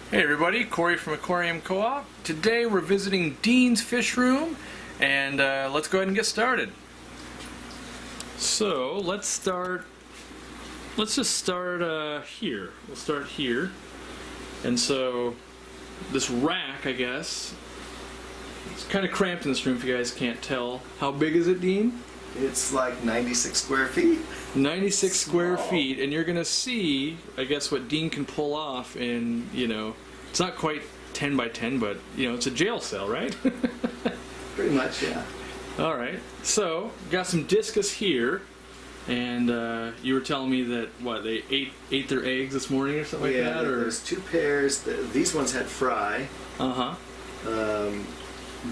Hey everybody, Corey from Aquarium Co-op. Today we're visiting Dean's Fish Room, and let's go ahead and get started. So let's just start here. We'll start here. And so this rack, I guess, it's kind of cramped in this room if you guys can't tell. How big is it, Dean? It's like 96 square feet. 96 square feet, and you're gonna see, I guess, what Dean can pull off in, it's not quite 10 by 10, but, it's a jail cell, right? Pretty much, yeah. Alright, so, got some Discus here, and you were telling me that, what, they ate their eggs this morning or something like that? Yeah, there's two pairs. These ones had fry. Uh-huh.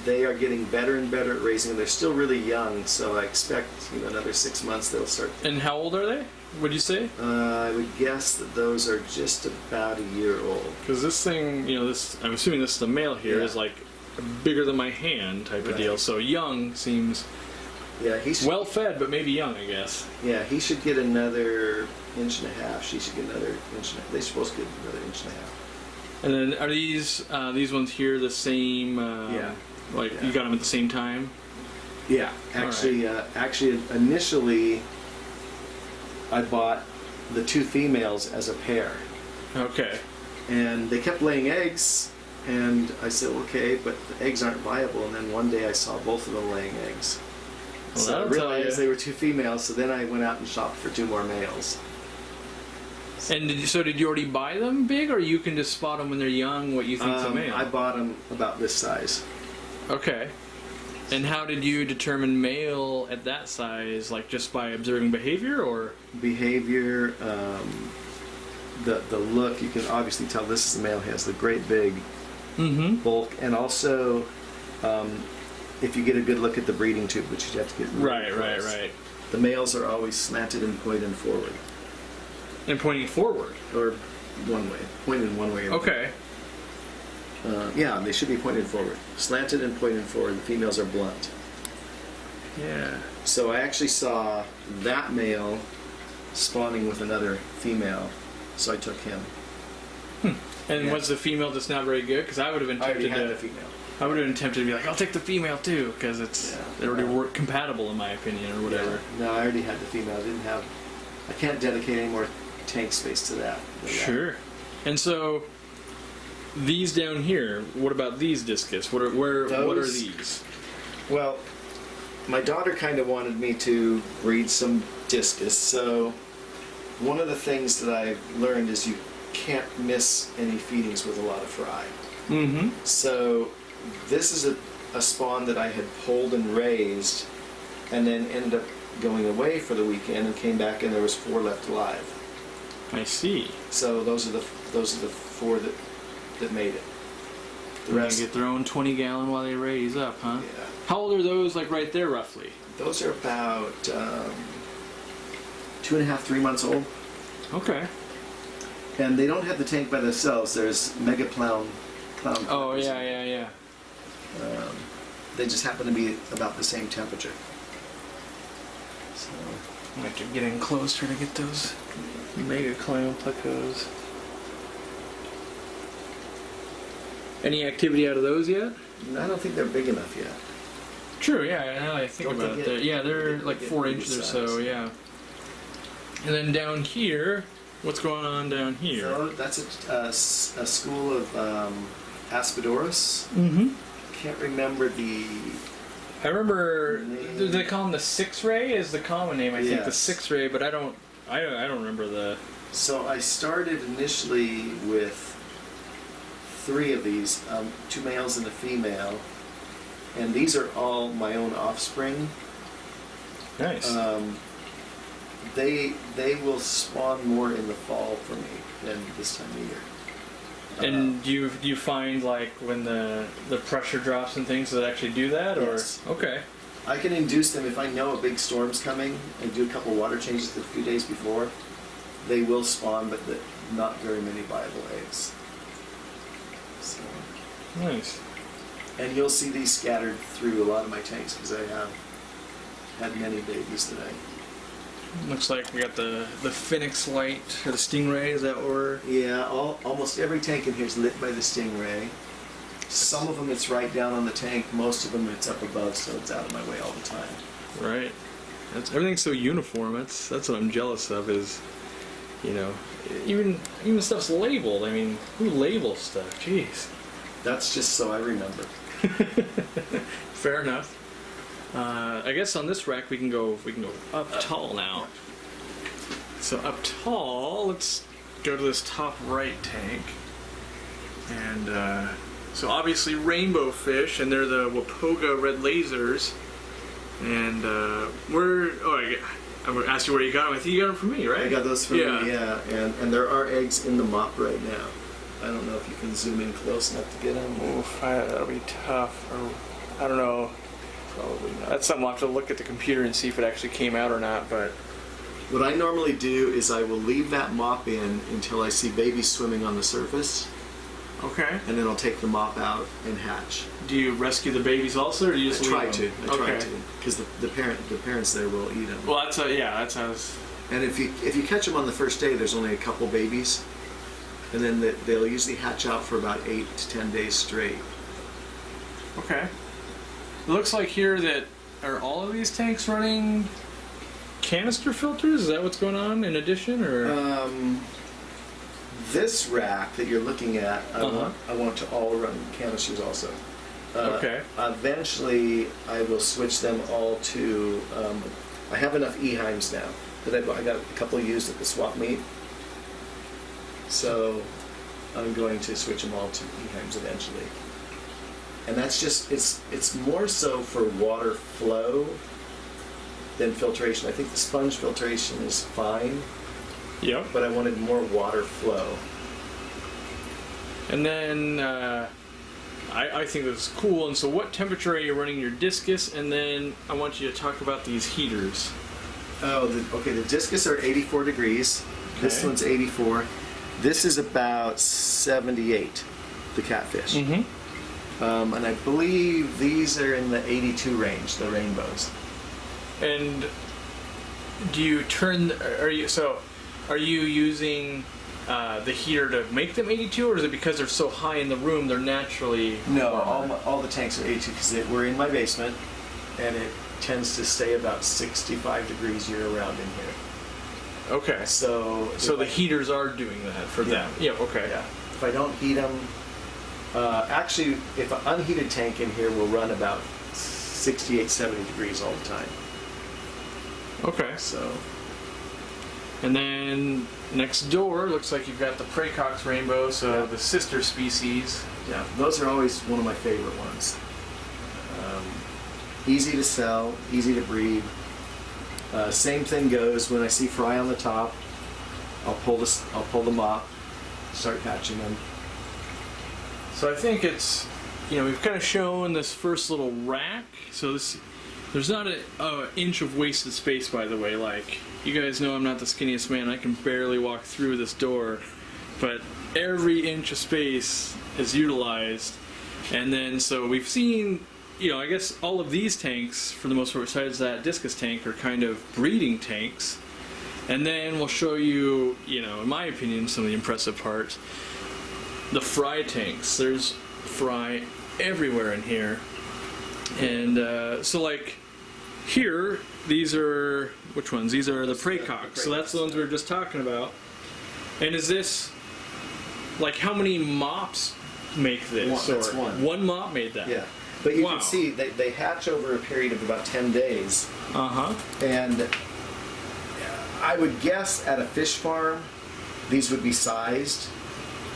They are getting better and better at raising them. They're still really young, so I expect another 6 months they'll start. And how old are they? What'd you say? I would guess that those are just about a year old. Because this thing, I'm assuming this is the male here, Yeah. is like bigger than my hand type of deal. So young seems well fed, but maybe young, I guess. Yeah, he should get another inch and a half. She should get another inch and a half. They're supposed to get another inch and a half. And then are these ones here the same? Yeah. You got them at the same time? Yeah, actually, initially, I bought the two females as a pair. Okay. And they kept laying eggs, and I said, okay, but the eggs aren't viable. And then one day I saw both of them laying eggs. Well, so I realized they were two females, so then I went out and shopped for two more males. And did you already buy them big, or you can just spot them when they're young, what you think's a male? I bought them about this size. Okay. And how did you determine male at that size? Like just by observing behavior, or? Behavior, the look, you can obviously tell this is the male. He has the great big bulk, and also if you get a good look at the breeding tube, which you have to get really close, right. The males are always slanted and pointed forward. And pointing forward? Or one way. Pointed one way. Okay. Yeah, they should be pointed forward. Slanted and pointed forward. The females are blunt. Yeah. So I actually saw that male spawning with another female, so I took him. And was the female just not very good? Because I would have been tempted the female. I would have been tempted to be like, I'll take the female too, because they're already work compatible in my opinion, or whatever. Yeah. No, I already had the female. I can't dedicate any more tank space to that. Sure. And so these down here, what about these Discus? What are these? Well, my daughter kind of wanted me to breed some Discus, so one of the things that I've learned is you can't miss any feedings with a lot of fry. Mm-hmm. So this is a spawn that I had pulled and raised, and then ended up going away for the weekend and came back, and there was 4 left alive. I see. So those are the 4 that made it. The rest get their own 20-gallon while they raise up, huh? Yeah. How old are those, like right there, roughly? Those are about 2.5, 3 months old. Okay. And they don't have the tank by themselves. There's mega clown. Oh yeah. They just happen to be about the same temperature. So I have to get in closer to get those mega clown plecos. Any activity out of those yet? I don't think they're big enough yet. True, yeah, now I think about it. They're like 4 inches or so, yeah. And then down here, what's going on down here? So that's a school of Aspidoras. Mm-hmm. Can't remember I remember, do they call them the 6-ray is the common name, I think, the 6-ray, but I don't remember the... So I started initially with 3 of these, 2 males and a female, and these are all my own offspring. Nice. They will spawn more in the fall for me than this time of year. And do you find, like, when the pressure drops and things, does it actually do that? Yes. Or okay. I can induce them if I know a big storm's coming and do a couple water changes a few days before. They will spawn, but not very many viable eggs. So. Nice. And you'll see these scattered through a lot of my tanks because I have had many babies today. Looks like we got the Finnex light, or the Stingray, is that what we're... Yeah, almost every tank in here is lit by the Stingray. Some of them it's right down on the tank, most of them it's up above, so it's out of my way all the time. Right. Everything's so uniform. That's what I'm jealous of. Is, you know, even stuff's labeled. I mean, who labels stuff? Jeez. That's just so I remember. Fair enough. I guess on this rack we can go up tall now. So up tall, let's go to this top right tank. And so obviously Rainbowfish, and they're the Wapoga red lasers. And I'm gonna ask you where you got them. I think you got them from me, right? I got those from you, yeah. And there are eggs in the mop right now. I don't know if you can zoom in close enough to get them. Oof, that'll be tough. Or, I don't know. Probably not. That's something I'll have to look at the computer and see if it actually came out or not. But what I normally do is I will leave that mop in until I see babies swimming on the surface. Okay. And then I'll take the mop out and hatch. Do you rescue the babies also, or do you just I try leave them? to. I try to, because the parents there will eat them. Well, that's how it's... And if you catch them on the first day, there's only a couple babies, and then they'll usually hatch out for about 8 to 10 days straight. Okay. It looks like here that are all of these tanks running canister filters? Is that what's going on in addition, or? This rack that you're looking at, I want to all run canisters also. Okay. Eventually, I will switch them all to. I have enough Eheims now that I got a couple used at the swap meet, so I'm going to switch them all to Eheims eventually. And that's just it's more so for water flow than filtration. I think the sponge filtration is fine. Yep. But I wanted more water flow. And then I think this is cool. And so what temperature are you running your Discus? And then I want you to talk about these heaters. Oh, the Discus are 84 degrees. Okay. This one's 84. This is about 78, the catfish. Mm-hmm. And I believe these are in the 82 range, the rainbows. And do you turn, are you using the heater to make them 82, or is it because they're so high in the room they're naturally... No, all the tanks are 82 because we're in my basement, and it tends to stay about 65 degrees year round in here. Okay. So the heaters are doing that for them. Yeah, okay. Yeah. If I don't heat them... actually, if an unheated tank in here will run about 68, 70 degrees all the time. Okay. So... And then next door, looks like you've got the Praecox rainbow, so the sister species. Yeah, those are always one of my favorite ones. Easy to sell, easy to breed. Same thing goes when I see fry on the top. I'll pull the mop, start hatching them. So I think it's, we've kind of shown this first little rack. So there's not an inch of wasted space, by the way. Like, you guys know I'm not the skinniest man. I can barely walk through this door. But every inch of space is utilized. And then, so we've seen, I guess all of these tanks, for the most part, besides that Discus tank, are kind of breeding tanks. And then we'll show you, in my opinion, some of the impressive parts. The fry tanks. There's fry everywhere in here. And so, like, here, these are, which ones? These are the Praecox. So that's the ones we were just talking about. And is this, like, how many mops make this? That's one. One mop made that? Yeah. But you can see they hatch over a period of about 10 days. Uh-huh. And I would guess at a fish farm, these would be sized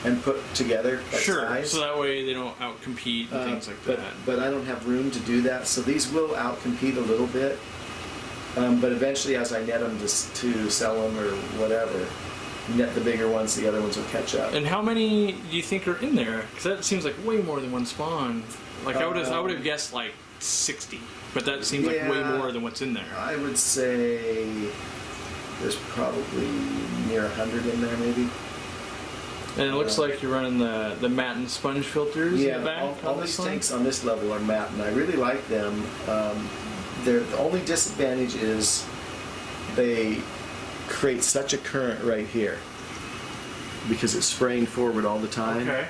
and put together at size. So that way they don't outcompete and things like that. But I don't have room to do that, so these will outcompete a little bit. But eventually, as I net them to sell them or whatever, net the bigger ones, the other ones will catch up. And how many do you think are in there? Because that seems like way more than one spawn. Like I would have guessed like 60, but that seems like way more than what's in there. I would say there's probably near 100 in there, maybe. And it looks like you're running the matte and sponge filters in the back. All these tanks on this level are matte, and I really like them. The only disadvantage is they create such a current right here because it's spraying forward all the time. Okay.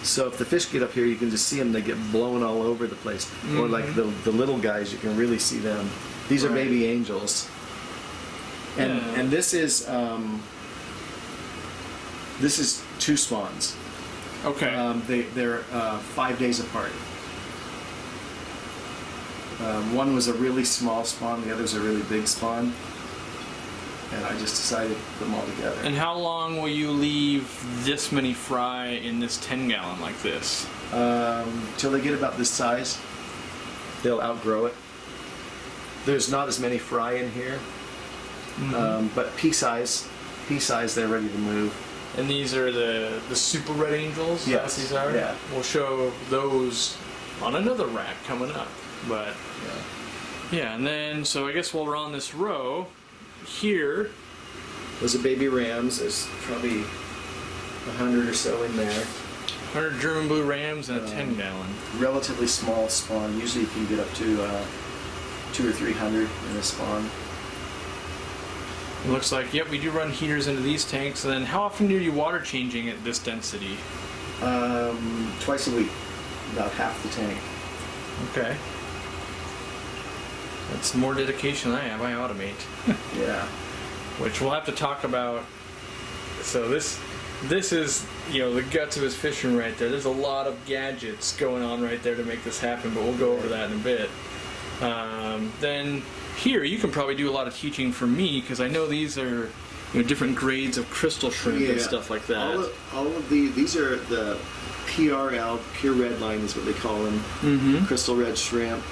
So if the fish get up here, you can just see them. They get blown all over the place. Or like the little guys, you can really see them. These are baby angels. And this is 2 spawns. Okay. They're 5 days apart. One was a really small spawn, the other's a really big spawn. And I just decided to put them all together. And how long will you leave this many fry in this 10-gallon like this? Till they get about this size. They'll outgrow it. There's not as many fry in here, but pea size, they're ready to move. And these are the super red angels? Yes. These are? Yeah. We'll show those on another rack coming up. But yeah, and then, so I guess while we're on this row, here, those are baby rams. There's probably 100 or so in there. 100 German blue rams and a 10-gallon. Relatively small spawn. Usually you can get up to 200 or 300 in a spawn. It looks like, yep, we do run heaters into these tanks. And then how often are you water changing at this density? Twice a week, about half the tank. Okay. That's more dedication than I have. I automate. Yeah. Which we'll have to talk about. So this is, the guts of his fish room right there. There's a lot of gadgets going on right there to make this happen, but we'll go over that in a bit. Then here, you can probably do a lot of teaching for me, because I know these are different grades of crystal shrimp and stuff like that. All of these are the PRL, pure red line is what they call them, crystal red shrimp.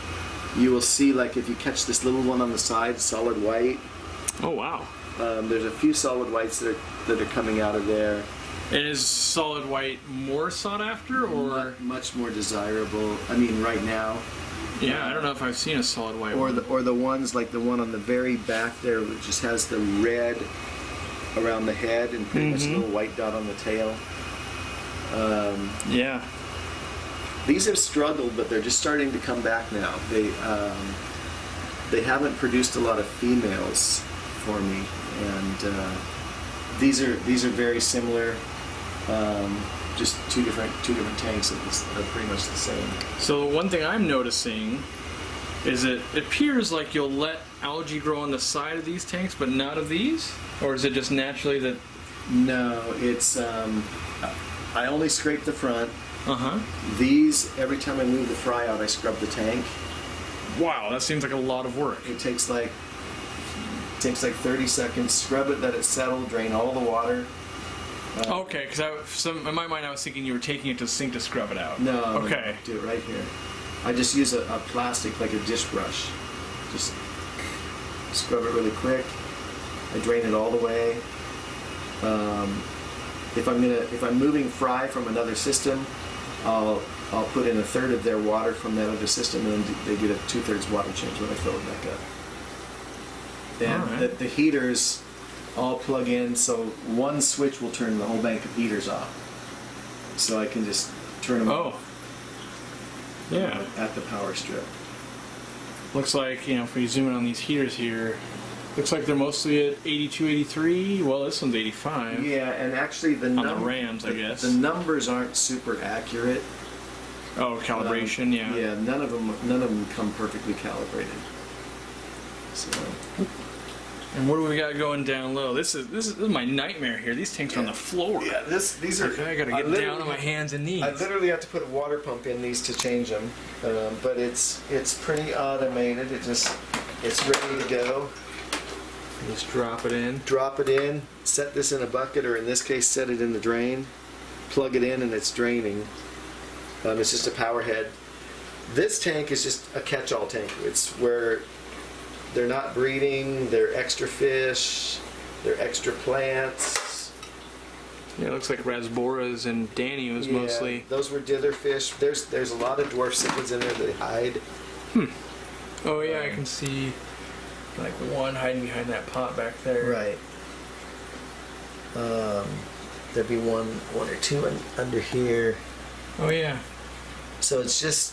You will see, like, if you catch this little one on the side, solid white. Oh, wow. There's a few solid whites that are coming out of there. And is solid white more sought after, or much more desirable? I mean, right now. Yeah, I don't know if I've seen a solid white one. Or the ones like the one on the very back there, which just has the red around the head and pretty much a little white dot on the tail. Yeah. These have struggled, but they're just starting to come back now. They haven't produced a lot of females for me, and these are very similar. Just two different tanks that are pretty much the same. So one thing I'm noticing is it appears like you'll let algae grow on the side of these tanks, but not of these, or is it just naturally that? No, it's I only scrape the front. These, every time I move the fry out, I scrub the tank. Wow, that seems like a lot of work. It takes like 30 seconds. Scrub it, let it settle, drain all the water. Okay, because in my mind I was thinking you were taking it to the sink to scrub it out. No, okay. Do it right here. I just use a plastic, like a dish brush. Just scrub it really quick. I drain it all the way. If I'm moving fry from another system, I'll put in 1/3 of their water from that other system, and then they get a 2/3 water change when I fill it back up. And the heaters all plug in, so one switch will turn the whole bank of heaters off. So I can just turn them off. Yeah. At the power strip. Looks like, if we zoom in on these heaters here, looks like they're mostly at 82, 83. Well, this one's 85. Yeah, and actually on the rams, I guess. The numbers aren't super accurate. Oh, calibration, yeah. Yeah, none of them come perfectly calibrated. So. And what do we got going down low? This is my nightmare here. These tanks are on the floor. Yeah, these are. I gotta get down on my hands and knees. I literally have to put a water pump in these to change them, but it's pretty automated. It's ready to go. Just drop it in. Drop it in. Set this in a bucket, or in this case, set it in the drain. Plug it in, and it's draining. It's just a power head. This tank is just a catch-all tank. It's where they're not breeding, they're extra fish, they're extra plants. Yeah, it looks like Rasboras and Danios mostly. Those were dither fish. There's a lot of dwarf cichlids in there that hide. Oh yeah, I can see like one hiding behind that pot back there. Right. There'd be one or two under here. Oh yeah. So it's just,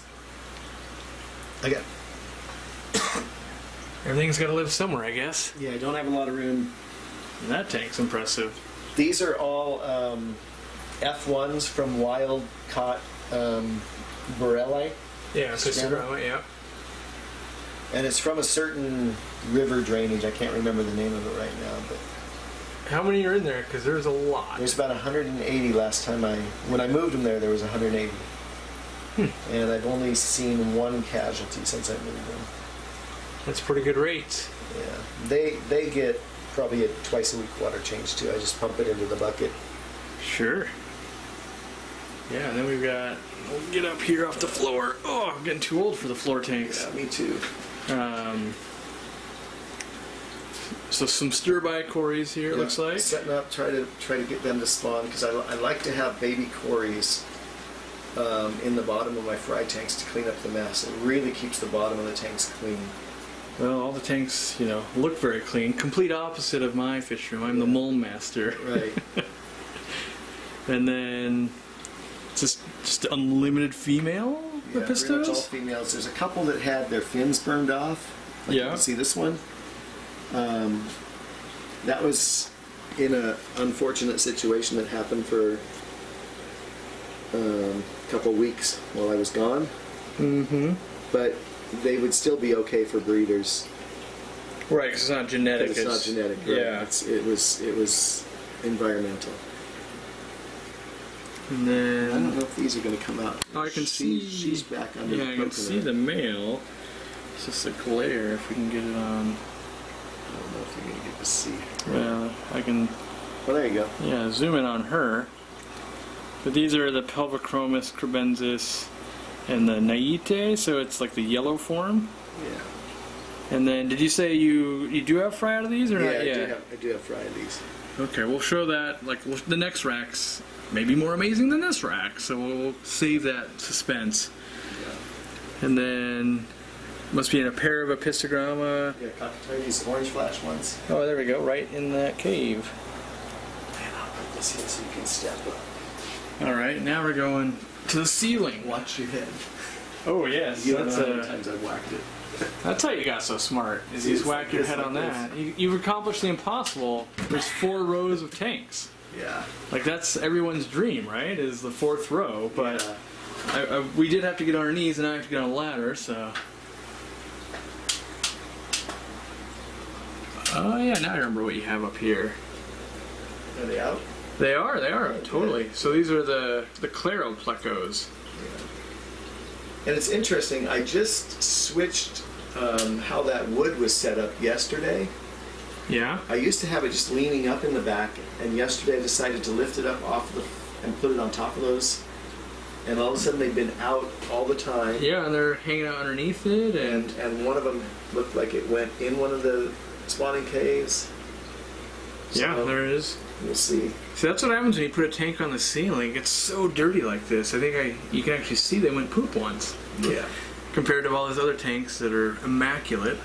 Everything's got to live somewhere, I guess. Yeah, I don't have a lot of room. And that tank's impressive. These are all F1s from wild caught Borelli. Yeah, Apistogramma, yeah. And it's from a certain river drainage. I can't remember the name of it right now, but How many are in there? Because there's a lot. there's about 180 last time when I moved them there was 180. And I've only seen one casualty since I moved them. That's pretty good rates. Yeah, they get probably a twice a week water change too. I just pump it into the bucket. Sure. Yeah, and then we've got, we'll get up here off the floor. Oh, I'm getting too old for the floor tanks. Yeah, me too. So some Sterbai Corys here, it looks like. Setting up, try to get them to spawn, because I like to have baby Corys in the bottom of my fry tanks to clean up the mess. It really keeps the bottom of the tanks clean. Well, all the tanks, you know, look very clean. Complete opposite of my fish room. I'm the mole master. Right. And then just unlimited female Yeah, pretty much all Apistos? females. There's a couple that had their fins burned off. Like You can see this one. That was in an unfortunate situation that happened for a couple weeks while I was gone. Mm-hmm. But they would still be okay for breeders. Right, because it's not genetic. It's not genetic. Right? Yeah. It was environmental. And then I don't know if these are going to come out. Oh, I can see. She's back under the Yeah, I can see the male. It's just a glare if we can get it on. I don't know if you're going to get to see. Well, I can. Well, there you go. Yeah, zoom in on her. But these are the Pelvichromis, Kribensis, and the Niente, so it's like the yellow form. Yeah. And then, did you say you do have fry out of these or Yeah, not yet? I do have fry of these. Okay, we'll show that. Like the next rack's maybe more amazing than this rack, so we'll save that suspense. Yeah. And then must be in a pair of Apistogramma. Yeah, Caucatoidies, orange flash ones. Oh, there we go, right in that cave. And I'll put this in so you can step up. All right, now we're going to the ceiling. Watch your head. Oh yes, You don't know that's how many times I've whacked it. that's how you got so smart. Is you just whack your head on that. You've accomplished the impossible. There's 4 rows of tanks. Yeah. Like that's everyone's dream, right? Is the 4th row. But Yeah. we did have to get on our knees, and I have to get on a ladder. So. Oh yeah, now I remember what you have up here. Are they out? They are, totally. So these are the Claro plecos. Yeah. And it's interesting, I just switched how that wood was set up yesterday. Yeah? I used to have it just leaning up in the back, and yesterday I decided to lift it up and put it on top of those. And all of a sudden they've been out all the time. Yeah, and they're hanging out underneath it, And one of them looked like it went in one of the spawning caves. yeah, So, there it is. We'll see. See, that's what happens when you put a tank on the ceiling. It gets so dirty like this. I think you can actually see they went poop once. Yeah. Compared to all those other tanks that are immaculate.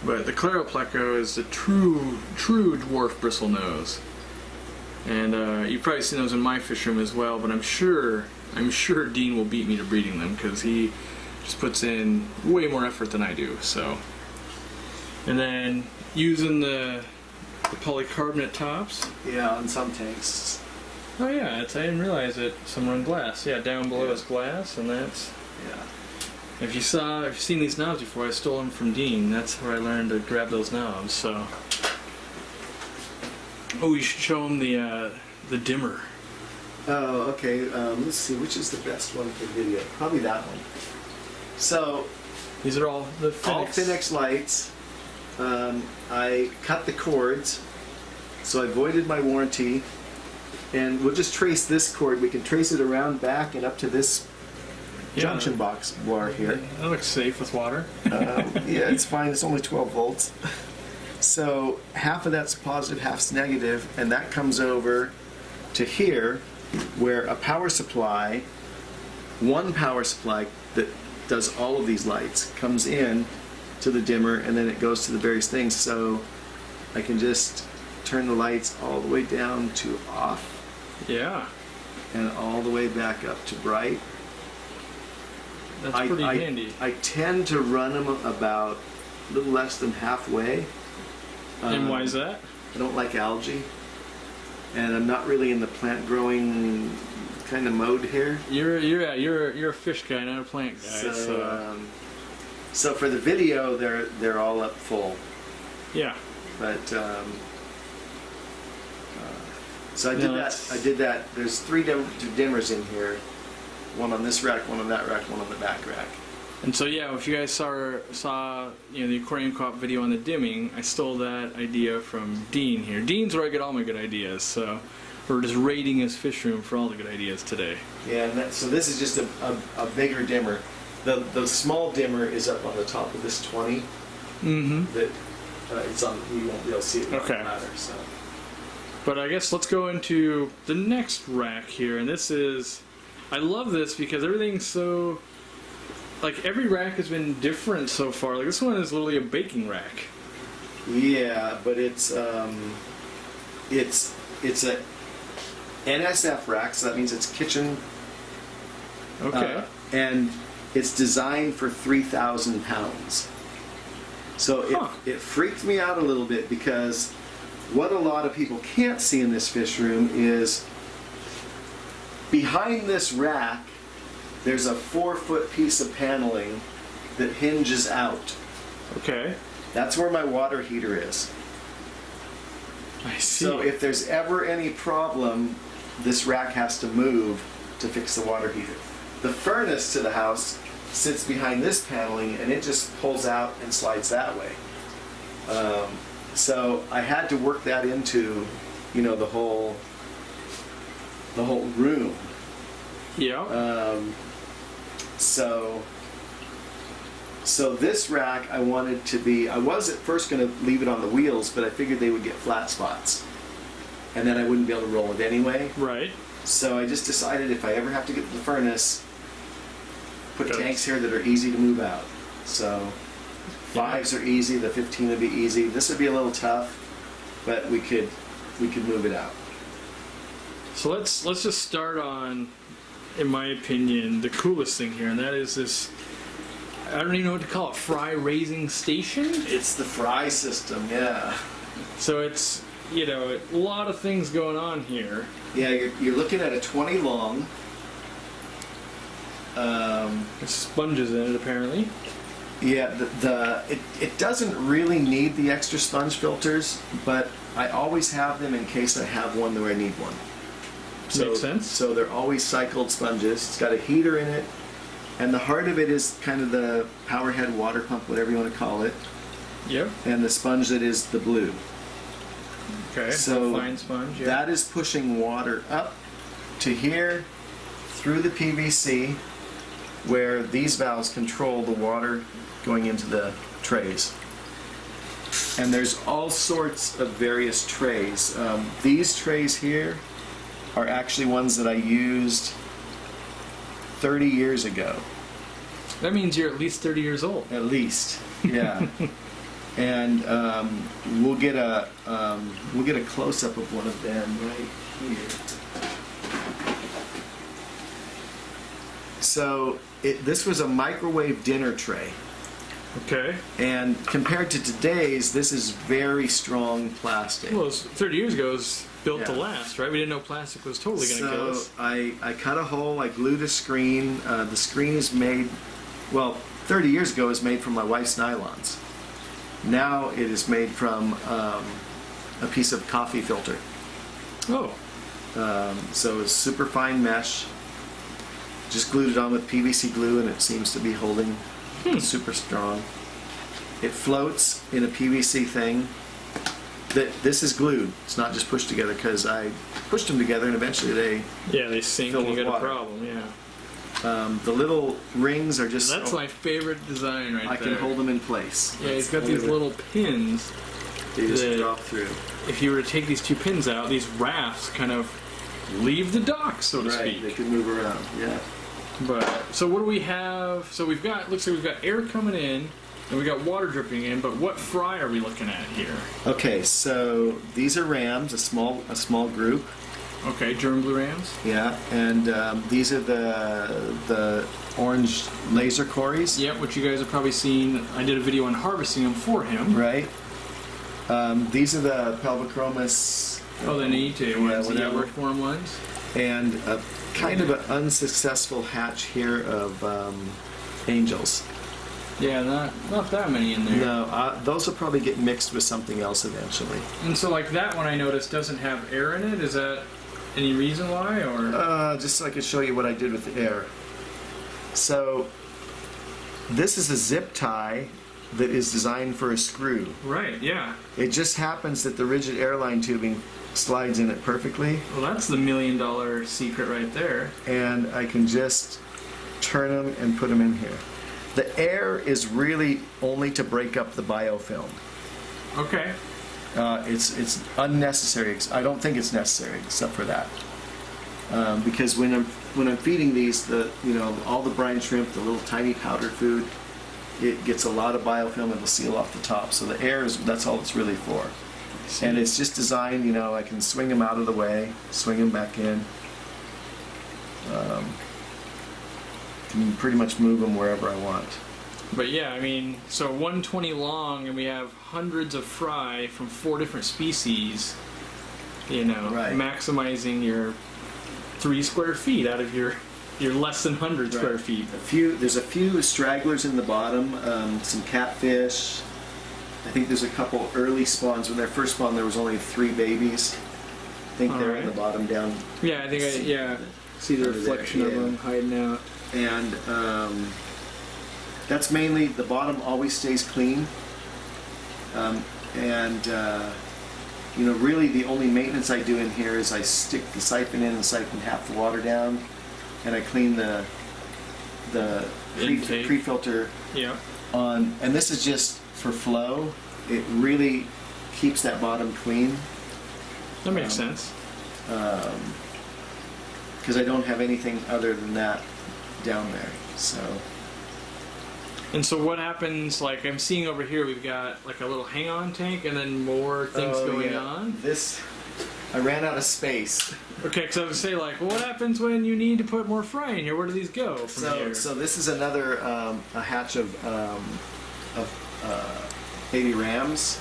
But the Claro pleco is the true dwarf bristlenose. And you've probably seen those in my fish room as well, but I'm sure Dean will beat me to breeding them because he just puts in way more effort than I do. So, and then using the polycarbonate tops. Yeah, on some tanks. Oh yeah, I didn't realize it. Some run glass. Yeah, down below is glass, and that's. Yeah. If you've seen these knobs before, I stole them from Dean. That's where I learned to grab those knobs. So. Oh, you should show him the dimmer. Oh, okay. Let's see, which is the best one for video? Probably that one. So, These are all the all Finnex. Finnex lights. I cut the cords, so I voided my warranty. And we'll just trace this cord. We can trace it around back and up to this junction box bar here. That looks safe with water. Yeah, it's fine. It's only 12 volts. So half of that's positive, half's negative, and that comes over to here, where a power supply, one power supply that does all of these lights, comes in to the dimmer, and then it goes to the various things. So I can just turn the lights all the way down to off, Yeah. and all the way back up to bright. That's pretty handy. I tend to run them about a little less than halfway. And why is that? I don't like algae, and I'm not really in the plant growing kind of mode here. You're a fish guy, not a plant guy. So for the video, they're all up full. Yeah. But so I did that. There's 3 dimmers in here. One on this rack, one on that rack, one on the back rack. And so yeah, if you guys saw the aquarium co-op video on the dimming, I stole that idea from Dean here. Dean's where I get all my good ideas. So we're just raiding his fish room for all the good ideas today. Yeah, and so this is just a bigger dimmer. The small dimmer is up on the top of this 20. Mm-hmm. That it's on. You won't be able to see it. Okay. Matter, so. But I guess let's go into the next rack here, and this is. I love this because everything's so. Like every rack has been different so far. Like this one is literally a baking rack. Yeah, but it's a NSF rack, so that means it's kitchen. Okay. And it's designed for 3,000 pounds. So it freaked me out a little bit because what a lot of people can't see in this fish room is behind this rack. There's a 4-foot piece of paneling that hinges out. Okay. That's where my water heater is. I see. So if there's ever any problem, this rack has to move to fix the water heater. The furnace to the house sits behind this paneling and it just pulls out and slides that way. So I had to work that into, the whole room. Yeah. So this rack I wanted to be, I was at first going to leave it on the wheels, but I figured they would get flat spots. And then I wouldn't be able to roll it anyway. Right. So I just decided if I ever have to get to the furnace, put tanks here that are easy to move out. So 5s are easy, the 15 would be easy. This would be a little tough, but we could move it out. So let's just start on, in my opinion, the coolest thing here, and that is this. I don't even know what to call it. Fry raising station. It's the fry system, yeah. So it's a lot of things going on here. Yeah, you're looking at a 20 long. There's sponges in it apparently. Yeah, it doesn't really need the extra sponge filters, but I always have them in case I have one where I need one. Makes sense. So they're always cycled sponges. It's got a heater in it, and the heart of it is kind of the power head water pump, whatever you want to call it. Yep. And the sponge that is the blue. Okay. So fine sponge. Yeah. that is pushing water up to here through the PVC, where these valves control the water going into the trays. And there's all sorts of various trays. These trays here are actually ones that I used 30 years ago. That means you're at least 30 years old. At least, yeah. And we'll get a close up of one of them right here. So this was a microwave dinner tray. Okay. And compared to today's, this is very strong plastic. Well, 30 years ago, it was built to last, right? We didn't know plastic was totally going to kill us. So I cut a hole, I glued a screen. The screen is made, 30 years ago it was made from my wife's nylons. Now it is made from a piece of coffee filter. Oh. So it's super fine mesh. Just glued it on with PVC glue and it seems to be holding super strong. It floats in a PVC thing. This is glued. It's not just pushed together because I pushed them together and eventually they sink and you get water. a problem. Yeah. The little rings are just. That's my favorite design right there. I can hold them in place. Yeah, he's got these little pins. They just drop through. If you were to take these 2 pins out, these rafts kind of leave the dock, so to speak. They can move around. Yeah. But so what do we have? So looks like we've got air coming in, and we got water dripping in. But what fry are we looking at here? Okay, so these are rams, a small group. Okay, German blue rams. Yeah, and these are the orange laser cories. Yep, which you guys have probably seen. I did a video on harvesting them for him. Right. These are the pelvichromis. Oh, the Niente ones, the workform ones. And a kind of an unsuccessful hatch here of angels. Yeah, not that many in there. No, those will probably get mixed with something else eventually. And so, like that one, I noticed doesn't have air in it. Is that any reason why, or? Just so I could show you what I did with the air. So, this is a zip tie that is designed for a screw. Right. Yeah. It just happens that the rigid airline tubing slides in it perfectly. Well, that's the $1 million secret right there. And I can just turn them and put them in here. The air is really only to break up the biofilm. Okay. It's unnecessary. I don't think it's necessary except for that. Because when I'm feeding these, all the brine shrimp, the little tiny powdered food, it gets a lot of biofilm and it'll seal off the top. So the air that's all it's really for. And it's just designed, I can swing them out of the way, swing them back in. Can pretty much move them wherever I want. But yeah, I mean, so 120 long, and we have hundreds of fry from 4 different species. Right. Maximizing your 3 square feet out of your less than 100 square feet. There's a few stragglers in the bottom, some catfish. I think there's a couple early spawns. When they first spawned, there was only 3 babies. I think they're in the bottom down. Yeah, I think see the reflection of them hiding out. And that's mainly, the bottom always stays clean. Really the only maintenance I do in here is I stick the siphon in and siphon half the water down, and I clean the pre-filter on. And this is just for flow. It really keeps that bottom clean. That makes sense. Because I don't have anything other than that down there. And so what happens, like I'm seeing over here, we've got like a little hang-on tank and then more things going on. I ran out of space. Okay, because I was going to say, like, well, what happens when you need to put more fry in here? Where do these go from here? So this is another a hatch of baby rams,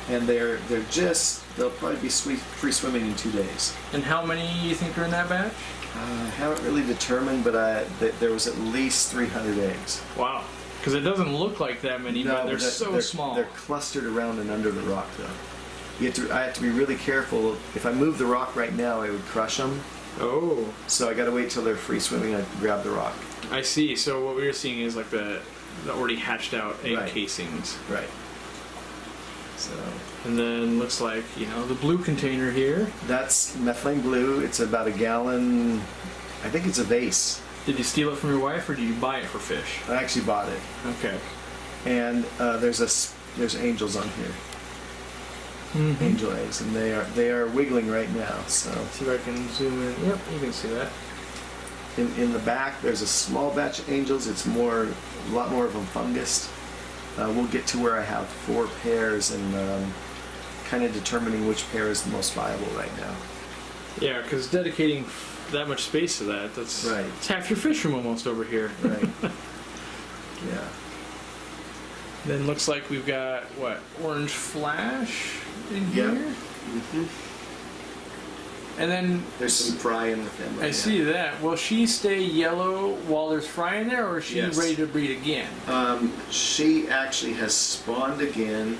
and they'll probably be free swimming in 2 days. And how many you think are in that batch? I haven't really determined, but there was at least 300 eggs. Wow. Because it doesn't look like that many, but they're so small. They're clustered around and under the rock, though. I have to be really careful. If I move the rock right now, I would crush them. Oh. So I got to wait till they're free swimming and I grab the rock. I see. So what we're seeing is like the already hatched out egg casings. Right. So. And then looks like, the blue container here. That's methylene blue. It's about a gallon. I think it's a vase. Did you steal it from your wife or did you buy it for fish? I actually bought it. Okay. And there's angels on here. Mm-hmm. Angel eggs, and they are wiggling right now. So see if I can zoom in. Yep, you can see that. In the back, there's a small batch of angels. It's a lot more of them fungused. We'll get to where I have 4 pairs and kind of determining which pair is the most viable right now. Yeah, because dedicating that much space to that's right. It's half your fish room almost over here. Right. Yeah. Then looks like we've got orange flash in here. Mm-hmm. And then there's some fry in with them. I see that. Will she stay yellow while there's fry in there, or is she ready to breed again? She actually has spawned again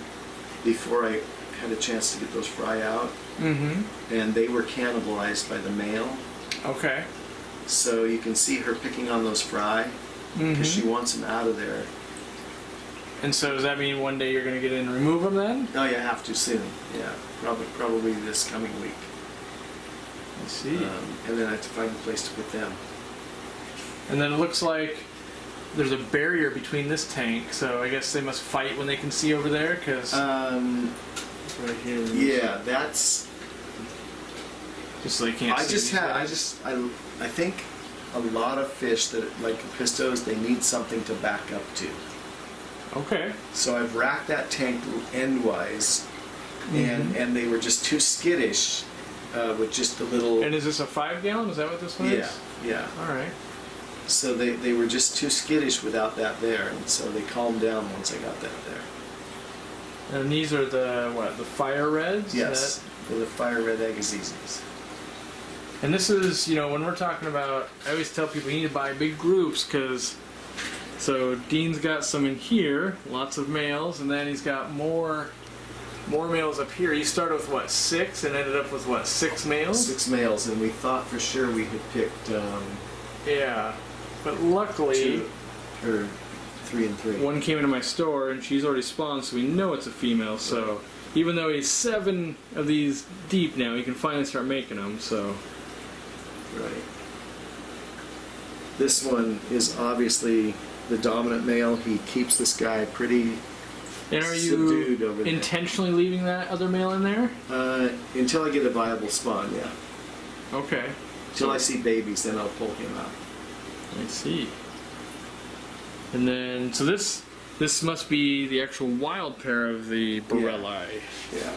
before I had a chance to get those fry out. Mm-hmm. And they were cannibalized by the male. Okay. So you can see her picking on those fry because she wants them out of there. And so does that mean one day you're going to get in and remove them then? Oh, you have to soon. Yeah, probably this coming week. I see. And then I have to find a place to put them. And then it looks like there's a barrier between this tank, so I guess they must fight when they can see over there, because right here. Yeah, that's just so they can't. I think a lot of fish that like Apistos, they need something to back up to. Okay. So I've racked that tank endwise, and they were just too skittish with just a little. And is this a 5 gallon? Is that what this one Yeah, is? yeah. All right. So they were just too skittish without that there, and so they calmed down once I got that there. And these are the what? The fire reds? Yes, they're the fire red Agassizzis. And this is, you know, when we're talking about, I always tell people you need to buy big groups because, so Dean's got some in here, lots of males, and then he's got more males up here. You started with what, 6 and ended up with what, 6 males? 6 males, and we thought for sure we had picked Yeah, but luckily 2 or 3 and 3. one came into my store and she's already spawned, so we know it's a female. So even though he's 7 of these deep now, he can finally start making them. So. Right. This one is obviously the dominant male. He keeps this guy pretty And are subdued you over there. intentionally leaving that other male in there? Until I get a viable spawn, yeah. Okay. Until I see babies, then I'll pull him out. I see. And then, so this must be the actual wild pair of the Borelli. Yeah.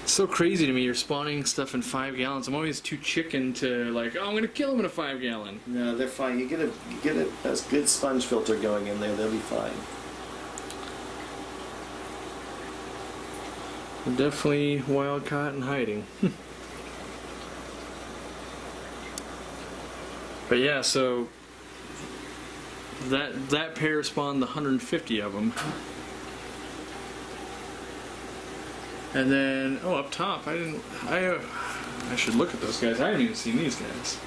It's so crazy to me. You're spawning stuff in 5 gallons. I'm always too chicken to like, oh, I'm gonna kill them in a 5 gallon. No, they're fine. You get a good sponge filter going in there, they'll be fine. They're definitely wild caught and hiding. But yeah, so that pair spawned 150 of them. And then, oh, up top, I should look at those guys. I haven't even seen these guys.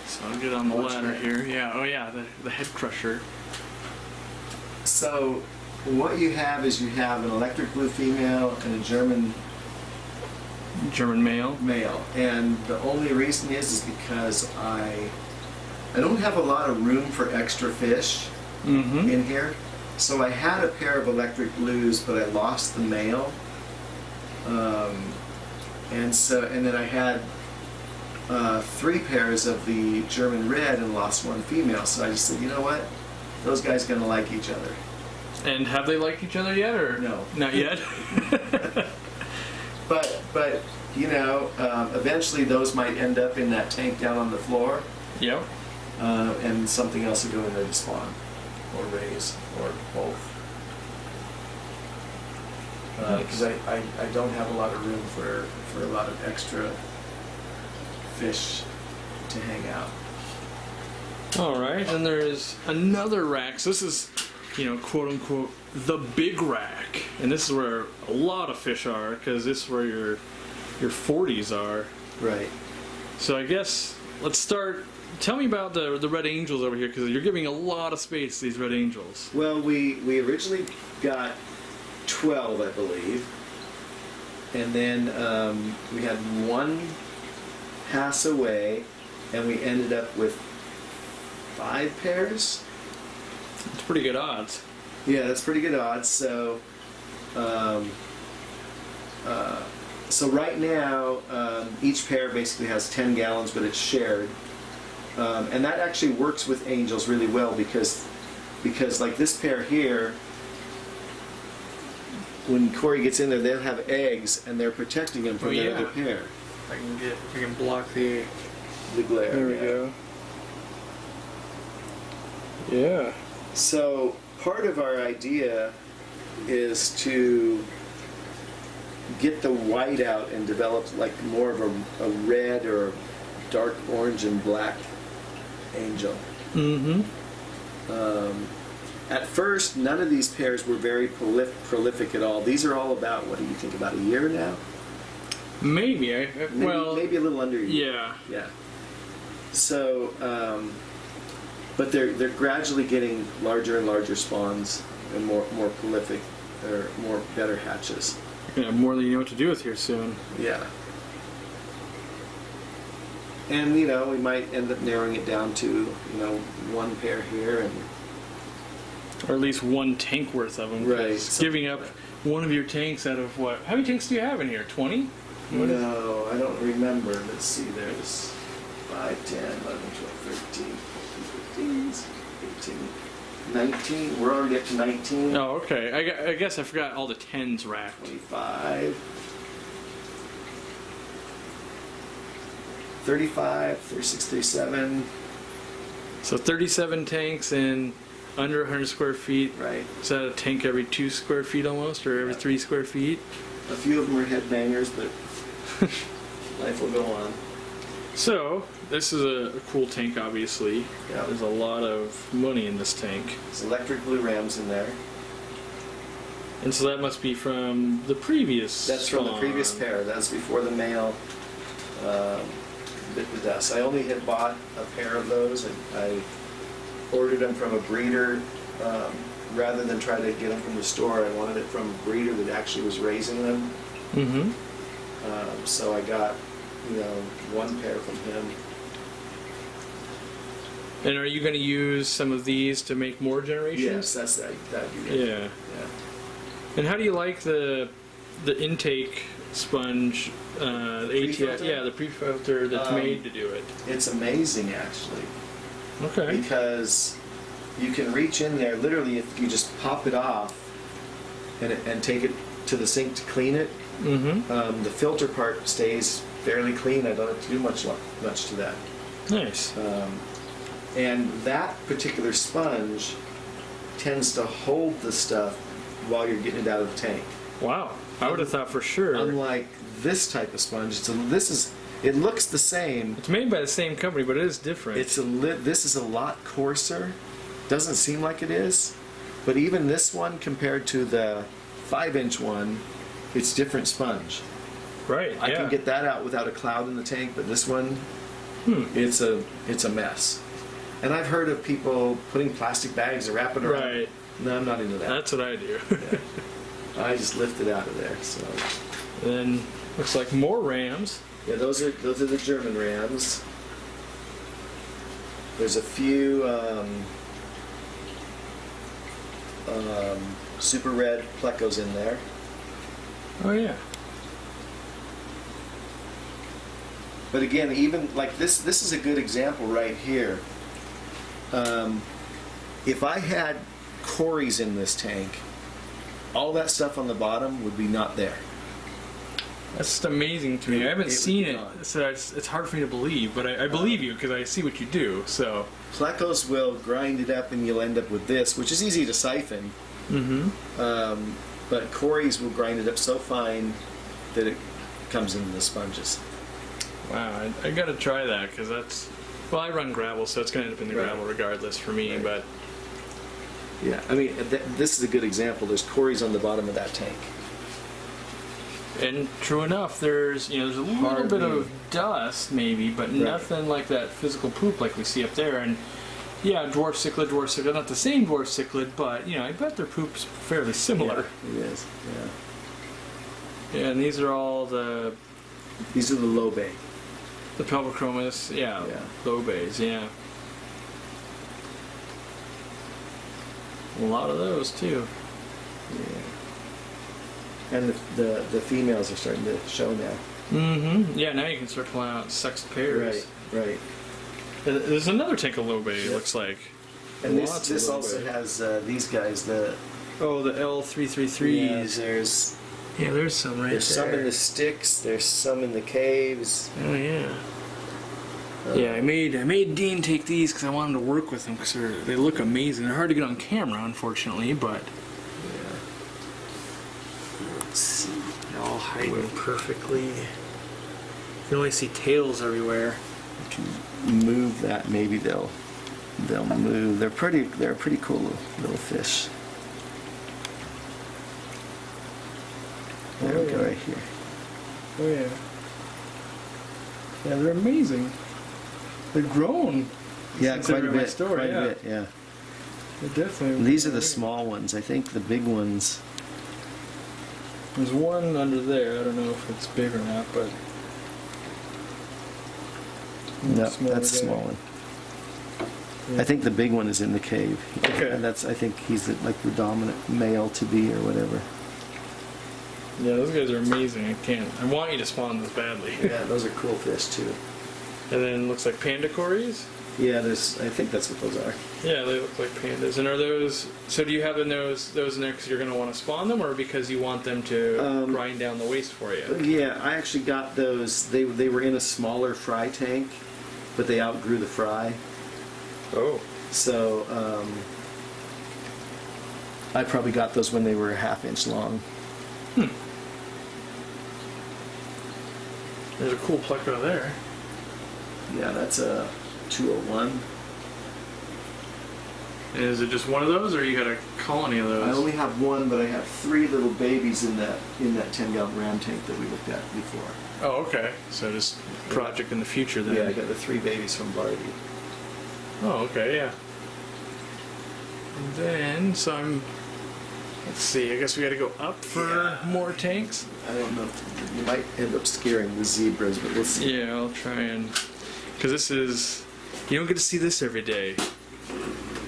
So I'll get on the ladder here. Yeah, oh yeah, the head crusher. So what you have is you have an electric blue female and a German male. And the only reason is because I don't have a lot of room for extra fish in here. So I had a pair of electric blues, but I lost the male. And then I had 3 pairs of the German red and lost 1 female. So I just said, you know what? Those guys are gonna like each other. And have they liked each other yet, or no? Not yet. But you know, eventually those might end up in that tank down on the floor. Yep. And something else will go in there to spawn, or raise, or both. Because I don't have a lot of room for a lot of extra fish to hang out. All right, and there's another rack. So this is, you know, quote unquote, the big rack, and this is where a lot of fish are, because this is where your 40s are. Right. So I guess let's start. Tell me about the red angels over here, because you're giving a lot of space to these red angels. Well, we originally got 12, I believe, and then we had 1 pass away, and we ended up with 5 pairs. It's pretty good odds. Yeah, that's pretty good odds. So, so right now, each pair basically has 10 gallons, but it's shared, and that actually works with angels really well because like this pair here, when Cory gets in there, they'll have eggs, and they're protecting him from the other pair. If I can block the glare. There we go. Yeah. So part of our idea is to get the white out and develop like more of a red or dark orange and black angel. Mm-hmm. At first, none of these pairs were very prolific at all. These are all about, what do you think, about a year now? Maybe maybe a little under a year. Yeah. Yeah. So, but they're gradually getting larger and larger spawns and more prolific, or better hatches. You're gonna have more than you know what to do with here soon. Yeah. And you know, we might end up narrowing it down to, you know, 1 pair here, and or at least 1 tank worth of them. Right. Giving up one of your tanks out of what? How many tanks do you have in here? 20? No, I don't remember. Let's see. There's 5, 10, 11, 12, 13, 14, 15, 18, 19. We're already up to 19. Oh, okay. I guess I forgot all the 10s racked. 25. 35, 36, 37. So 37 tanks in under 100 square feet. Right. Is that a tank every 2 square feet almost, or every 3 square feet? A few of them are headbangers, but life will go on. So, this is a cool tank, obviously. Yeah. There's a lot of money in this tank. There's electric blue rams in there. And so that must be from the previous That's from the spawn. previous pair. That's before the male bit the dust. I only had bought a pair of those, and I ordered them from a breeder. Rather than try to get them from the store, I wanted it from a breeder that actually was raising them. Mm-hmm. So I got, one pair from him. And are you going to use some of these to make more generations? Yes, that'd be good. Yeah. Yeah. And how do you like the intake sponge, the ATI? Pre-filter? Yeah, the pre-filter that's made to do it. It's amazing, actually, Okay. because you can reach in there. Literally, if you just pop it off and take it to the sink to clean it, Mm-hmm. the filter part stays fairly clean. I don't have to do much to that. Nice. And that particular sponge tends to hold the stuff while you're getting it out of the tank. Wow. I would have thought for sure. Unlike this type of sponge, it looks the same. It's made by the same company, but it is different. This is a lot coarser. Doesn't seem like it is, but even this one compared to the 5-inch one, it's different sponge. right. I yeah. can get that out without a cloud in the tank, but this one, it's a mess. And I've heard of people putting plastic bags and wrapping around. Right. No, I'm not into that. That's what I do. Yeah. I just lift it out of there. So Then looks like more rams. yeah, those are the German rams. There's a few super red plecos in there. Oh yeah. But again, even like this is a good example right here. If I had Corys in this tank, all that stuff on the bottom would be not there. That's just amazing to me. I haven't It seen would be it, gone. so it's hard for me to believe. But I believe you because I see what you do. So. Plecos will grind it up and you'll end up with this, which is easy to siphon. Mm-hmm. But Corys will grind it up so fine that it comes into the sponges. Wow. I got to try that because that's. Well, I run gravel, so it's going to end up in the Right. gravel regardless for me. Right. But Yeah, I mean, this is a good example. There's Corys on the bottom of that tank. and true enough, there's a little Hardly. bit of dust maybe, but Right. nothing like that physical poop like we see up there. And yeah, dwarf cichlid, not the same dwarf cichlid, but I bet their poop's fairly similar. Yeah, it is. Yeah. Yeah, and these are all the These are the Lobe. pelvichromis, Yeah. lobes, yeah. A lot of those too. Yeah. And the females are starting to show now. Mm-hmm. Yeah, now you can start pulling out sexed pairs. Right. And there's another tank of lobe, it looks like. And Lots this of also Lobe. has these guys. The Oh, the L333s. there's Some right there's some in the sticks. There's some in the caves. Oh yeah. Yeah, I made Dean take these because I wanted to work with them because they look amazing. They're hard to get on camera, unfortunately, but Yeah. let's see, they're all hiding perfectly. You can only see tails everywhere. You can move that. Maybe they'll move. They're a pretty cool little fish. There we go, right here. Oh yeah. Yeah, they're amazing. They're grown. Yeah, Since quite they a were in my bit. store, Quite yeah. a bit. Yeah. They're definitely. These are the small ones. I think the big ones. There's one under there. I don't know if it's big or not, but. No, Smaller that's a guy. small one. Yeah. I think the big one is in the cave. Okay. And I think he's like the dominant male to be or whatever. Yeah, those guys are amazing. I want you to spawn this badly. Yeah, those are cool fish too. And then it looks like panda cories. Yeah, I think that's what those are. Yeah, they look like pandas. And are those? So do you have those in there because you're going to want to spawn them, or because you want them to grind down the waste for you? Yeah, I actually got those. They were in a smaller fry tank, but they outgrew the fry. Oh. So I probably got those when they were a ½ inch long. There's a cool pleco there. Yeah, that's a 201. And is it just one of those, or you got a colony of those? I only have one, but I have 3 little babies in that 10-gallon ram tank that we looked at before. Oh, okay. So just project in the future then. Yeah, I got the 3 babies from Borelli. Oh, okay, yeah. And then, let's see, I guess we got to go up for more tanks. I don't know if you might end up scaring the zebras, but we'll see. Yeah, I'll try and, because this is, you don't get to see this every day.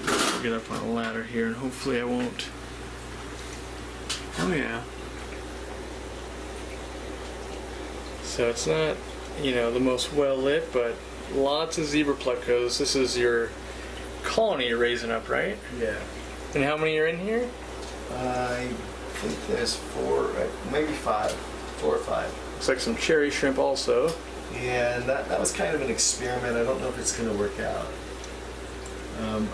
I'll get up on a ladder here, and hopefully I won't. Oh yeah. So it's not, the most well lit, but lots of zebra plecos. This is your colony you're raising up, right? Yeah. And how many are in here? I think there's 4, maybe 5, 4 or 5. Looks like some cherry shrimp also. Yeah, and that was kind of an experiment. I don't know if it's going to work out.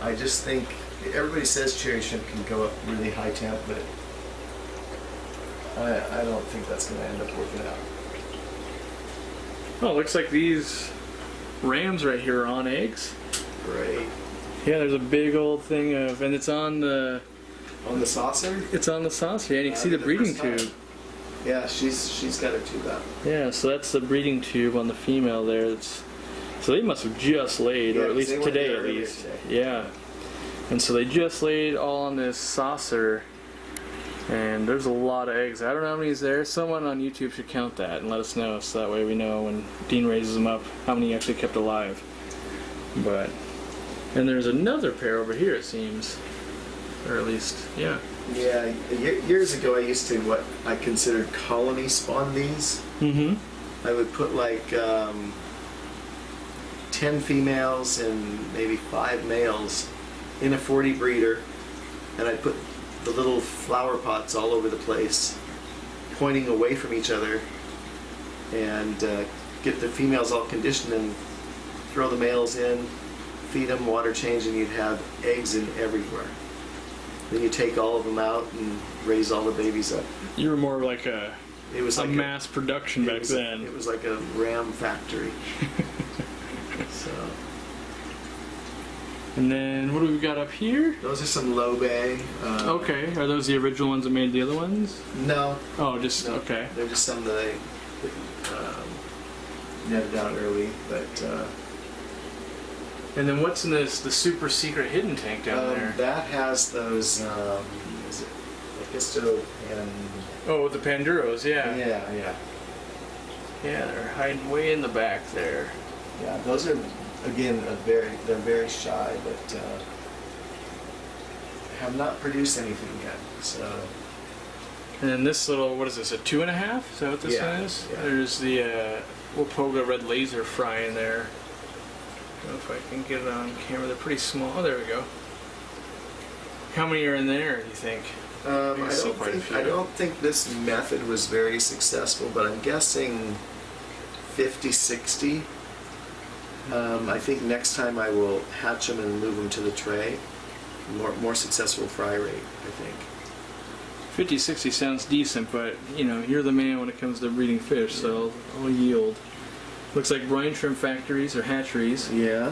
I just think everybody says cherry shrimp can go up really high temp, but I don't think that's going to end up working out. Oh, it looks like these rams right here are on eggs. Great. Yeah, there's a big old thing of, and it's on the... On the saucer? It's on the saucer, yeah, and you can see the breeding tube. Yeah, she's got her tube out. Yeah, so that's the breeding tube on the female there. So they must have just laid, or at least today at least. Today. Yeah. And so they just laid all on this saucer, and there's a lot of eggs. I don't know how many is there. Someone on YouTube should count that and let us know, so that way we know when Dean raises them up how many he actually kept alive. But, and there's another pair over here, it seems. Or at least, yeah. Yeah, years ago I used to what I considered colony spawn these. Mm-hmm. I would put like 10 females and maybe 5 males in a 40 breeder, and I'd put the little flower pots all over the place, pointing away from each other, and get the females all conditioned and throw the males in, feed them, water change, and you'd have eggs in everywhere. Then you take all of them out and raise all the babies up. You were more like a mass production back then. It was like a ram factory. So. And then what do we got up here? Those are some Lobe. Okay, are those the original ones that made the other ones? No. Oh, just, no. Okay. They're just some that I netted out early, but... And then what's in the super secret hidden tank down there? That has those, is it Apisto and... Oh, the Panduros, yeah. Yeah. Yeah, they're hiding way in the back there. Yeah, those are, again, they're very shy, but have not produced anything yet, so... And then this little, what is this, a 2.5? Is that what this one is? Yeah. There's the Wopoga red laser fry in there. I don't know if I can get it on camera. They're pretty small. Oh, there we go. How many are in there, do you think? I don't think this method was very successful, but I'm guessing 50, 60. I think next time I will hatch them and move them to the tray. More successful fry rate, I think. 50, 60 sounds decent, but you're the man when it comes to breeding fish, so I'll yield. Looks like brine shrimp factories or hatcheries. Yeah.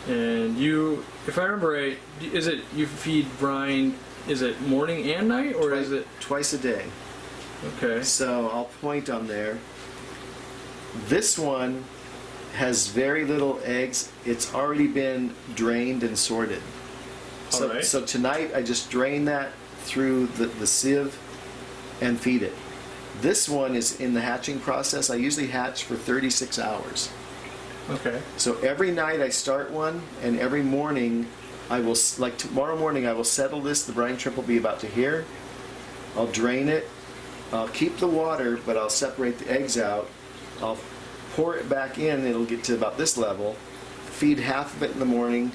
And you, if I remember right, is it you feed brine? Is it morning and night, or is it twice a day? Okay. So I'll point on there. This one has very little eggs. It's already been drained and sorted. All right. So tonight I just drain that through the sieve and feed it. This one is in the hatching process. I usually hatch for 36 hours. Okay. So every night I start one, and every morning I will, like tomorrow morning, I will settle this. The brine shrimp will be about to here. I'll drain it. I'll keep the water, but I'll separate the eggs out. I'll pour it back in. It'll get to about this level. feed half of it in the morning,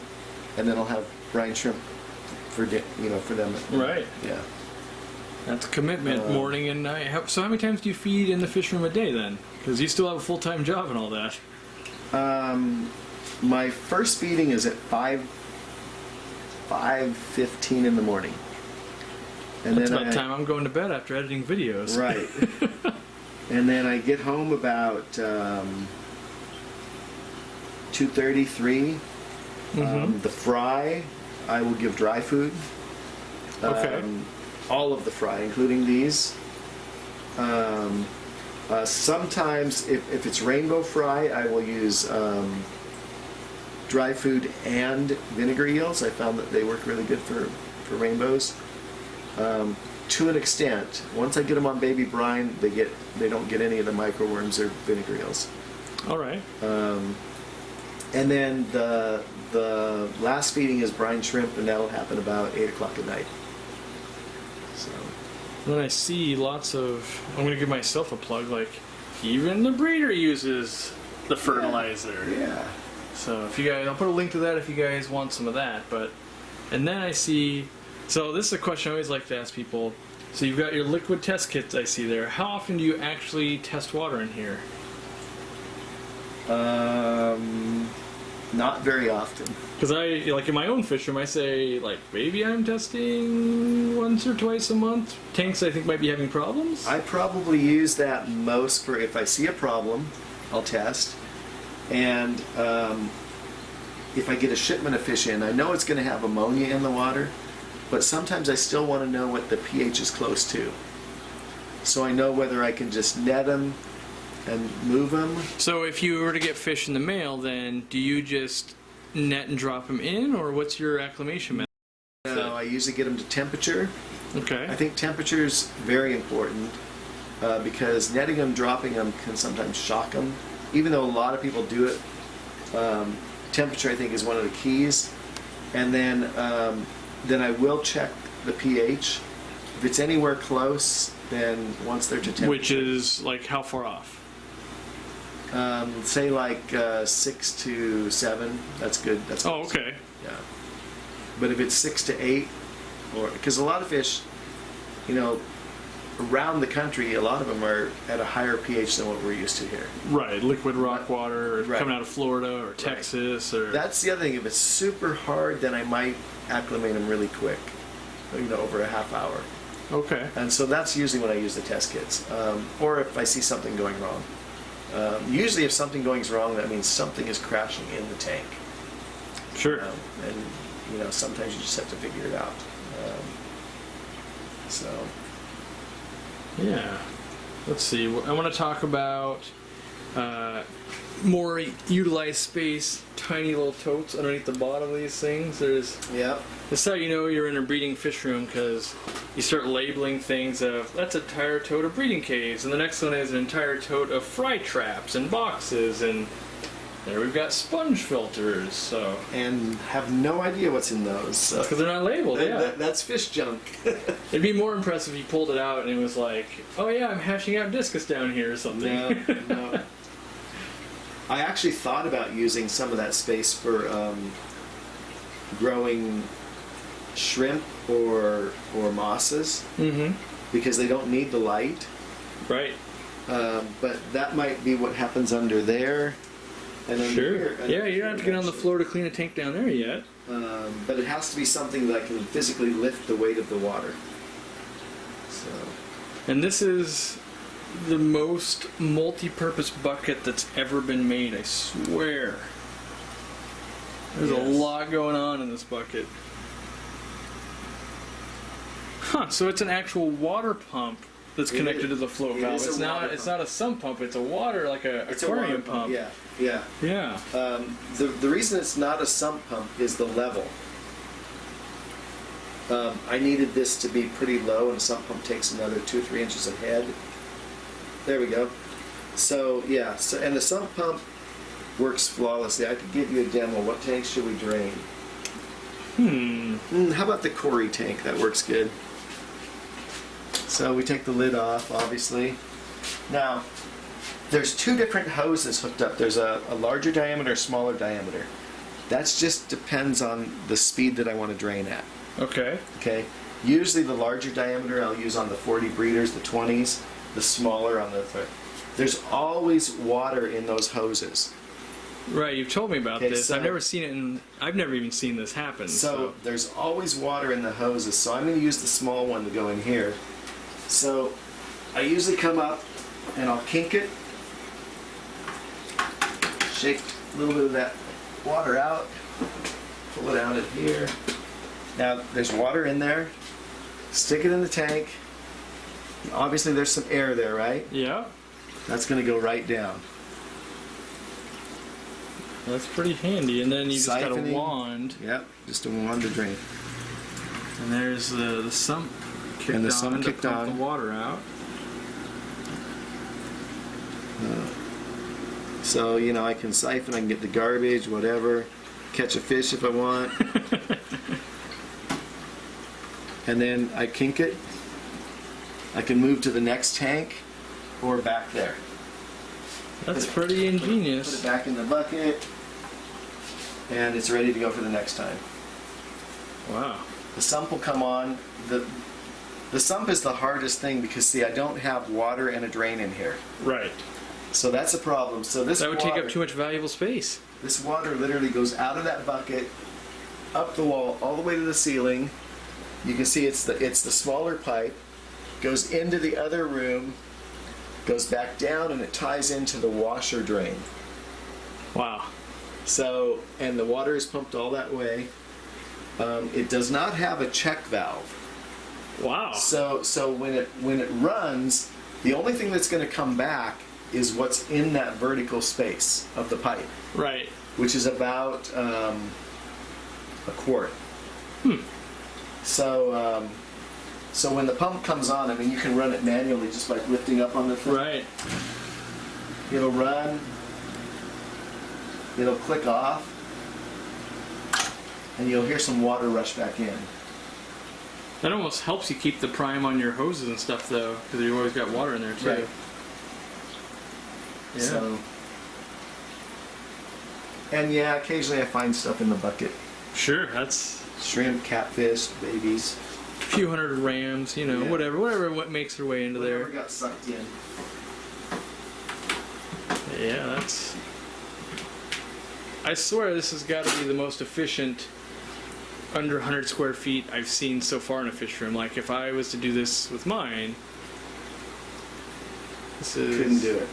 and then I'll have brine shrimp for for them. Right. Yeah. That's a commitment, morning and night. So how many times do you feed in the fish room a day then? Because you still have a full-time job and all that. My first feeding is at 5:15 in the morning. And That's then about the time I'm going to bed after editing videos. Right. And then I get home about 2:33. The fry, I will give dry food. Okay. All of the fry, including these. Sometimes, if it's rainbow fry, I will use dry food and vinegar eels. I found that they work really good for rainbows. To an extent, once I get them on baby brine, they don't get any of the microworms or vinegar eels. All right. And then the last feeding is brine shrimp, and that'll happen about 8 o'clock at night. So. Then I see lots of. I'm going to give myself a plug. Like, even the breeder uses the fertilizer. Yeah. So if you guys, I'll put a link to that if you guys want some of that. And then I see. So this is a question I always like to ask people. So you've got your liquid test kits I see there. How often do you actually test water in here? Not very often. Because like in my own fish room, I say, like, maybe I'm testing once or twice a month. Tanks, I think, might be having problems. I probably use that most for if I see a problem, I'll test. And if I get a shipment of fish in, I know it's going to have ammonia in the water, but sometimes I still want to know what the pH is close to. So I know whether I can just net them and move them. So if you were to get fish in the mail, then do you just net and drop them in, or what's your acclimation method? No, I usually get them to temperature. Okay. I think temperature is very important because netting them, dropping them can sometimes shock them. Even though a lot of people do it, temperature I think is one of the keys. And then I will check the pH. If it's anywhere close, then once they're to temperature. Which is like how far off? Say like 6 to 7. That's good. That's Oh, okay. Yeah. But if it's 6 to 8, or because a lot of fish, around the country, a lot of them are at a higher pH than what we're used to here. Right, liquid rock water, or Right. coming out of Florida or Texas, or That's the other thing. If it's super hard, then I might acclimate them really quick, over a half hour. okay. And so that's usually when I use the test kits, or if I see something going wrong. Usually, if something goes wrong, that means something is crashing in the tank. Sure. And sometimes you just have to figure it out. So. Yeah. Let's see. I want to talk about more utilized space, tiny little totes underneath the bottom of these things. Yep. That's how you know you're in a breeding fish room, because you start labeling things of, that's an entire tote of breeding caves, and the next one is an entire tote of fry traps and boxes, and there we've got sponge filters. So. And have no idea what's in those. So. Because they're not labeled. Yeah. That's fish junk. It'd be more impressive if you pulled it out and it was like, oh yeah, I'm hashing out discus down here or something. No. I actually thought about using some of that space for growing shrimp or mosses, because they don't need the light. Right. But that might be what happens under there. And then Sure. here, Yeah, you don't have to get on the floor to clean a tank down there yet. But it has to be something that can physically lift the weight of the water. So. And this is the most multi-purpose bucket that's ever been made, I swear. There's a lot going on in this bucket. Huh, so it's an actual water pump that's connected to the float valve. It's not a sump pump, it's a water, like a aquarium pump. Yeah. The reason it's not a sump pump is the level. I needed this to be pretty low, and a sump pump takes another 2 or 3 inches ahead. There we go. So and the sump pump works flawlessly. I could give you a demo. What tanks should we drain? How about the Cory tank? That works good. So we take the lid off, obviously. Now, there's 2 different hoses hooked up. There's a larger diameter, smaller diameter. That just depends on the speed that I want to drain at. Okay. Okay. Usually the larger diameter I'll use on the 40 breeders, the 20s, the smaller on the... There's always water in those hoses. Right, you've told me about this. So, I've never seen it, I've never even seen this happen. So there's always water in the hoses, so I'm going to use the small one to go in here. So I usually come up and I'll kink it, shake a little bit of that water out, pull it out of here. Now there's water in there, stick it in the tank. Obviously there's some air there, right? Yeah. That's going to go right down. That's pretty handy. And then you just got a Siphoning. wand. Yep, just a wand to drain. And there's the sump kicked And the on sump to kicked pump on. the water out. So, you know, I can siphon, I can get the garbage, whatever, catch a fish if I want. And then I kink it. I can move to the next tank or back there. That's pretty ingenious. Put it back in the bucket, and it's ready to go for the next time. Wow. The sump will come on. The sump is the hardest thing because, see, I don't have water and a drain in here. Right. So that's a problem. So this That would water, take up too much valuable space. This water literally goes out of that bucket, up the wall, all the way to the ceiling. You can see it's the smaller pipe, goes into the other room, goes back down, and it ties into the washer drain. Wow. So, and the water is pumped all that way. It does not have a check valve. Wow. So when it runs, the only thing that's going to come back is what's in that vertical space of the pipe, Right. which is about a quart. So when the pump comes on, I mean, you can run it manually just by lifting up on the thing. Right. It'll run. It'll click off, and you'll hear some water rush back in. That almost helps you keep the prime on your hoses and stuff, though, because you've always got water in there, too. Right. Yeah. So, and yeah, occasionally I find stuff in the bucket. Sure, that's Shrimp, catfish, babies. a few hundred rams, you know, Yeah. whatever what makes their way into Whatever there. got sucked in. Yeah, that's... I swear this has got to be the most efficient under 100 square feet I've seen so far in a fish room. Like, if I was to do this with mine, this is... Couldn't do it.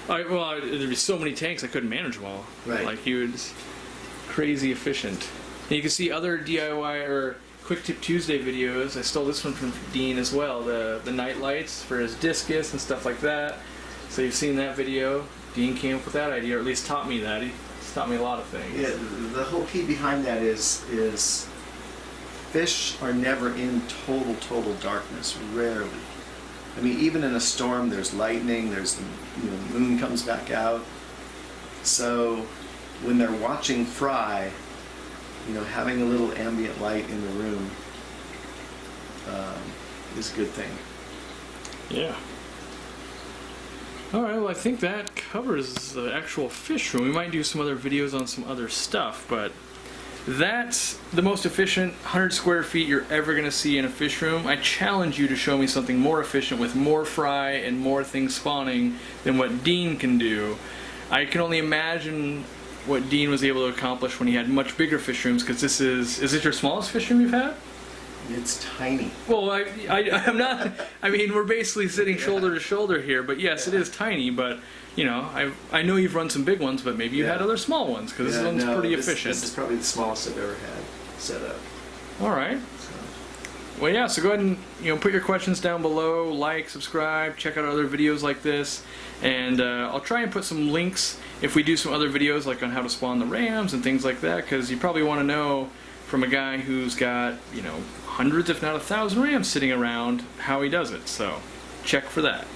There'd be so many tanks I couldn't manage them all. Right. Like, you would... Crazy efficient. And you can see other DIY or Quick Tip Tuesday videos. I stole this one from Dean as well. The night lights for his Discus and stuff like that. So you've seen that video. Dean came up with that idea, or at least taught me that. He's taught me a lot of things. Yeah, the whole key behind that is fish are never in total darkness. Rarely. I mean, even in a storm, there's lightning. There's the moon comes back out. So when they're watching fry, having a little ambient light in the room is a good thing. Yeah. Alright, well I think that covers the actual fish room. We might do some other videos on some other stuff, but that's the most efficient 100 square feet you're ever going to see in a fish room. I challenge you to show me something more efficient with more fry and more things spawning than what Dean can do. I can only imagine what Dean was able to accomplish when he had much bigger fish rooms, because is it your smallest fish room you've had? It's tiny. Well, I'm not. I mean, we're basically sitting shoulder to shoulder here, but yes, it is tiny. But I know you've run some big ones, but maybe you had other small ones, because this one's pretty efficient. This is probably the smallest I've ever had set up. All right. So. Well, yeah. So go ahead and put your questions down below. Like, subscribe, check out other videos like this, and I'll try and put some links if we do some other videos, like on how to spawn the rams and things like that, because you probably want to know from a guy who's got hundreds, if not 1,000 rams sitting around, how he does it. So check for that.